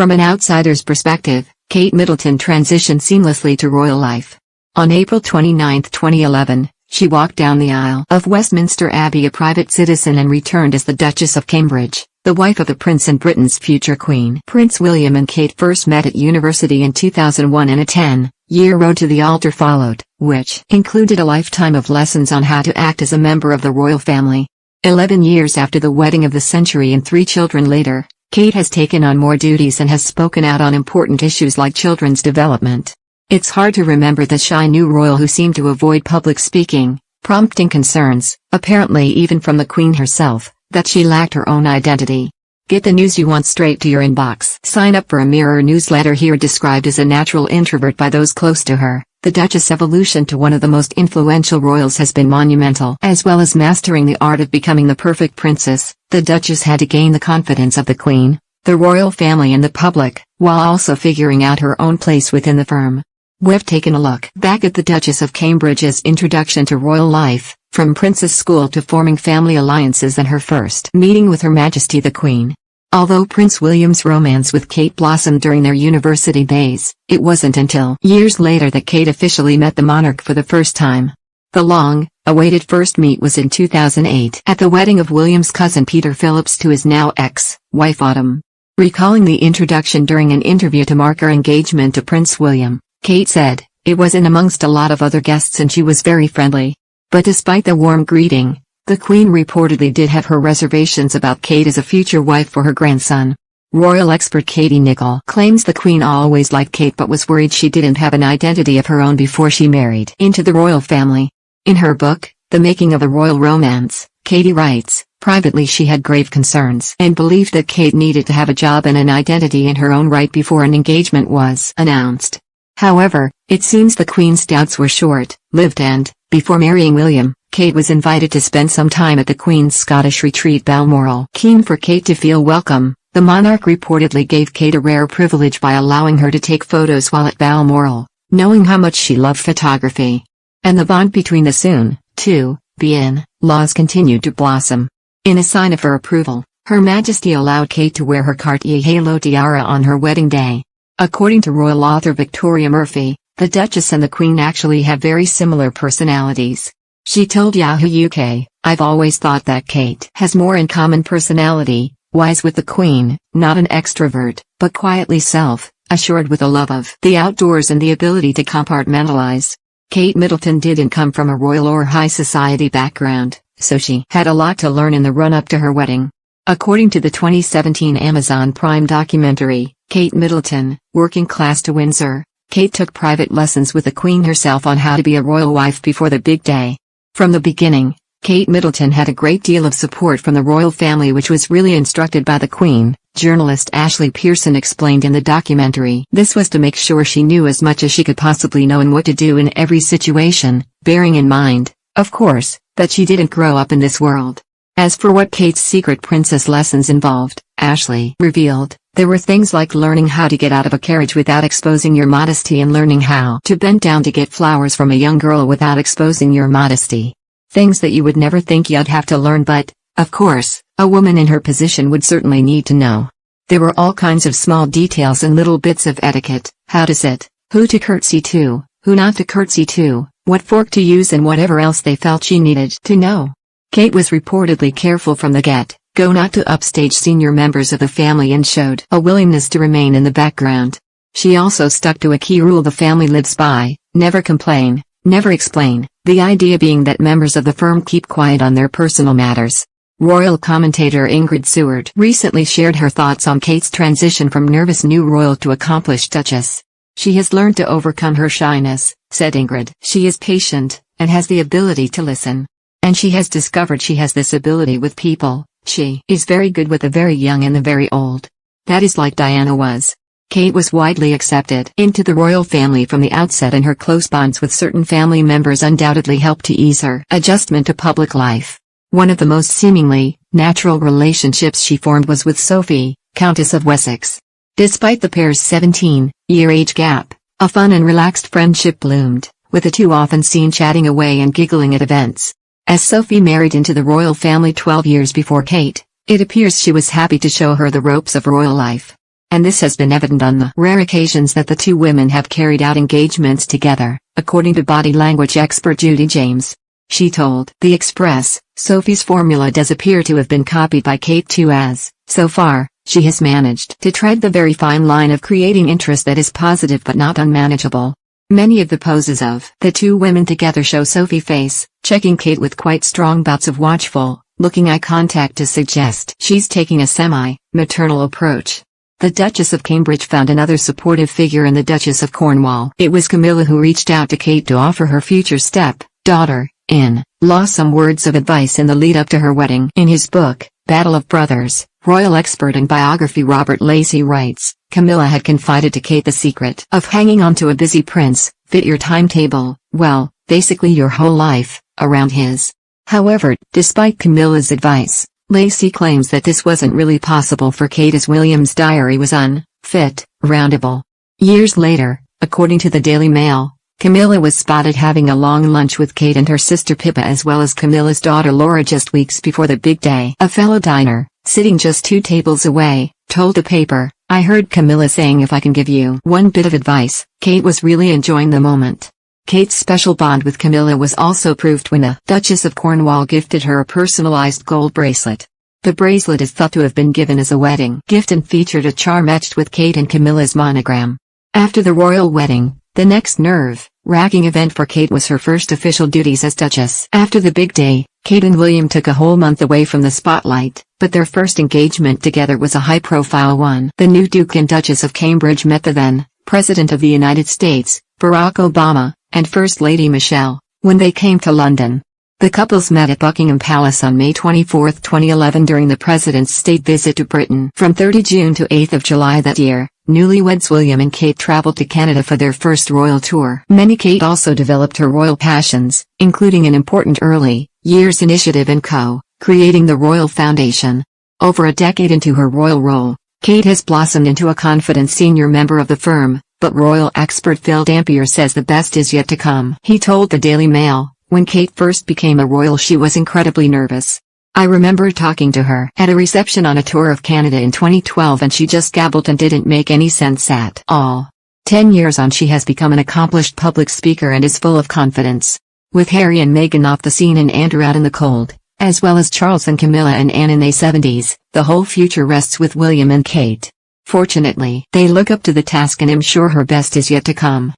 From an outsider's perspective, Kate Middleton transitioned seamlessly to royal life. On April 29, 2011, she walked down the aisle of Westminster Abbey a private citizen and returned as the Duchess of Cambridge, the wife of the Prince and Britain's future Queen. Prince William and Kate first met at university in 2001 and a 10-year road to the altar followed, which included a lifetime of lessons on how to act as a member of the royal family. 11 years after the wedding of the century and 3 children later, Kate has taken on more duties and has spoken out on important issues like children's development. It's hard to remember the shy new royal who seemed to avoid public speaking, prompting concerns, apparently even from the Queen herself, that she lacked her own identity. Get the news you want straight to your inbox. Sign up for a Mirror newsletter here. Described as a natural introvert by those close to her, the Duchess' evolution to one of the most influential royals has been monumental. As well as mastering the art of becoming the perfect princess, the Duchess had to gain the confidence of the Queen, the royal family and the public, while also figuring out her own place within the firm. We've taken a look back at the Duchess of Cambridge's introduction to royal life, from princess school to forming family alliances and her first meeting with Her Majesty the Queen. Although Prince William's romance with Kate blossomed during their university days, it wasn't until years later that Kate officially met the monarch for the first time. The long-awaited first meet was in 2008 at the wedding of William's cousin Peter Phillips to his now ex-wife Autumn. Recalling the introduction during an interview to mark her engagement to Prince William, Kate said, "It was in amongst a lot of other guests and she was very friendly." But despite the warm greeting, the Queen reportedly did have her reservations about Kate as a future wife for her grandson. Royal expert Katie Nicholl claims the Queen always liked Kate but was worried she didn't have an identity of her own before she married into the royal family. In her book, The Making of a Royal Romance, Katie writes, privately she had grave concerns and believed that Kate needed to have a job and an identity in her own right before an engagement was announced. However, it seems the Queen's doubts were short-lived and, before marrying William, Kate was invited to spend some time at the Queen's Scottish retreat Balmoral. Keen for Kate to feel welcome, the monarch reportedly gave Kate a rare privilege by allowing her to take photos while at Balmoral, knowing how much she loved photography. And the bond between the soon-to-be-in-laws continued to blossom. In a sign of her approval, Her Majesty allowed Kate to wear her Cartier halo tiara on her wedding day. According to royal author Victoria Murphy, the Duchess and the Queen actually have very similar personalities. She told Yahoo UK, "I've always thought that Kate has more in common personality-wise with the Queen, not an extrovert, but quietly self-assured with a love of the outdoors and the ability to compartmentalize." Kate Middleton didn't come from a royal or high society background, so she had a lot to learn in the run-up to her wedding. According to the 2017 Amazon Prime documentary, Kate Middleton, Working Class to Windsor, Kate took private lessons with the Queen herself on how to be a royal wife before the big day. From the beginning, Kate Middleton had a great deal of support from the royal family, which was really instructed by the Queen, journalist Ashley Pearson explained in the documentary. This was to make sure she knew as much as she could possibly know and what to do in every situation, bearing in mind, of course, that she didn't grow up in this world. As for what Kate's secret princess lessons involved, Ashley revealed, there were things like learning how to get out of a carriage without exposing your modesty and learning how to bend down to get flowers from a young girl without exposing your modesty. Things that you would never think you'd have to learn, but, of course, a woman in her position would certainly need to know. There were all kinds of small details and little bits of etiquette, how to sit, who to curtsy to, who not to curtsy to, what fork to use and whatever else they felt she needed to know. Kate was reportedly careful from the get-go not to upstage senior members of the family and showed a willingness to remain in the background. She also stuck to a key rule the family lives by: never complain, never explain, the idea being that members of the firm keep quiet on their personal matters. Royal commentator Ingrid Seward recently shared her thoughts on Kate's transition from nervous new royal to accomplished duchess. "She has learned to overcome her shyness," said Ingrid. "She is patient, and has the ability to listen. And she has discovered she has this ability with people. She is very good with the very young and the very old. That is like Diana was." Kate was widely accepted into the royal family from the outset, and her close bonds with certain family members undoubtedly helped to ease her adjustment to public life. One of the most seemingly natural relationships she formed was with Sophie, Countess of Wessex. Despite the pair's 17-year age gap, a fun and relaxed friendship bloomed, with the two often seen chatting away and giggling at events. As Sophie married into the royal family 12 years before Kate, it appears she was happy to show her the ropes of royal life. and this has been evident on the rare occasions that the two women have carried out engagements together, according to body language expert Judy James. She told The Express, "Sophie's formula does appear to have been copied by Kate too, as, so far, she has managed to tread the very fine line of creating interest that is positive but not unmanageable." Many of the poses of the two women together show Sophie face, checking Kate with quite strong bouts of watchful, looking eye contact to suggest she's taking a semi-maternal approach. The Duchess of Cambridge found another supportive figure in the Duchess of Cornwall. It was Camilla who reached out to Kate to offer her future step-daughter-in-law some words of advice in the lead-up to her wedding. In his book, Battle of Brothers, royal expert and biography Robert Lacey writes, Camilla had confided to Kate the secret of hanging on to a busy prince, fit your timetable, well, basically your whole life, around his. However, despite Camilla's advice, Lacey claims that this wasn't really possible for Kate as William's diary was roundable. Years later, according to the Daily Mail, Camilla was spotted having a long lunch with Kate and her sister Pippa as well as Camilla's daughter Laura just weeks before the big day. A fellow diner, sitting just 2 tables away, told the paper, "I heard Camilla saying if I can give you one bit of advice." Kate was really enjoying the moment. Kate's special bond with Camilla was also proved when the Duchess of Cornwall gifted her a personalized gold bracelet. The bracelet is thought to have been given as a wedding gift and featured a charm etched with Kate and Camilla's monogram. After the royal wedding, the next nerve-wracking event for Kate was her first official duties as Duchess. After the big day, Kate and William took a whole month away from the spotlight, but their first engagement together was a high-profile one. The new Duke and Duchess of Cambridge met the then President of the United States, Barack Obama, and First Lady Michelle, when they came to London. The couples met at Buckingham Palace on May 24, 2011 during the President's state visit to Britain. From 30 June to 8 July that year, newlyweds William and Kate traveled to Canada for their first royal tour. Kate also developed her royal passions, including an important early years initiative in creating the Royal Foundation. Over a decade into her royal role, Kate has blossomed into a confident senior member of the firm, but royal expert Phil Dampier says the best is yet to come. He told the Daily Mail, when Kate first became a royal she was incredibly nervous. "I remember talking to her at a reception on a tour of Canada in 2012 and she just gabbled and didn't make any sense at all. 10 years on she has become an accomplished public speaker and is full of confidence." With Harry and Meghan off the scene and Andrew out in the cold, as well as Charles and Camilla and Anne in their 70s, the whole future rests with William and Kate. Fortunately, they look up to the task and I'm sure her best is yet to come.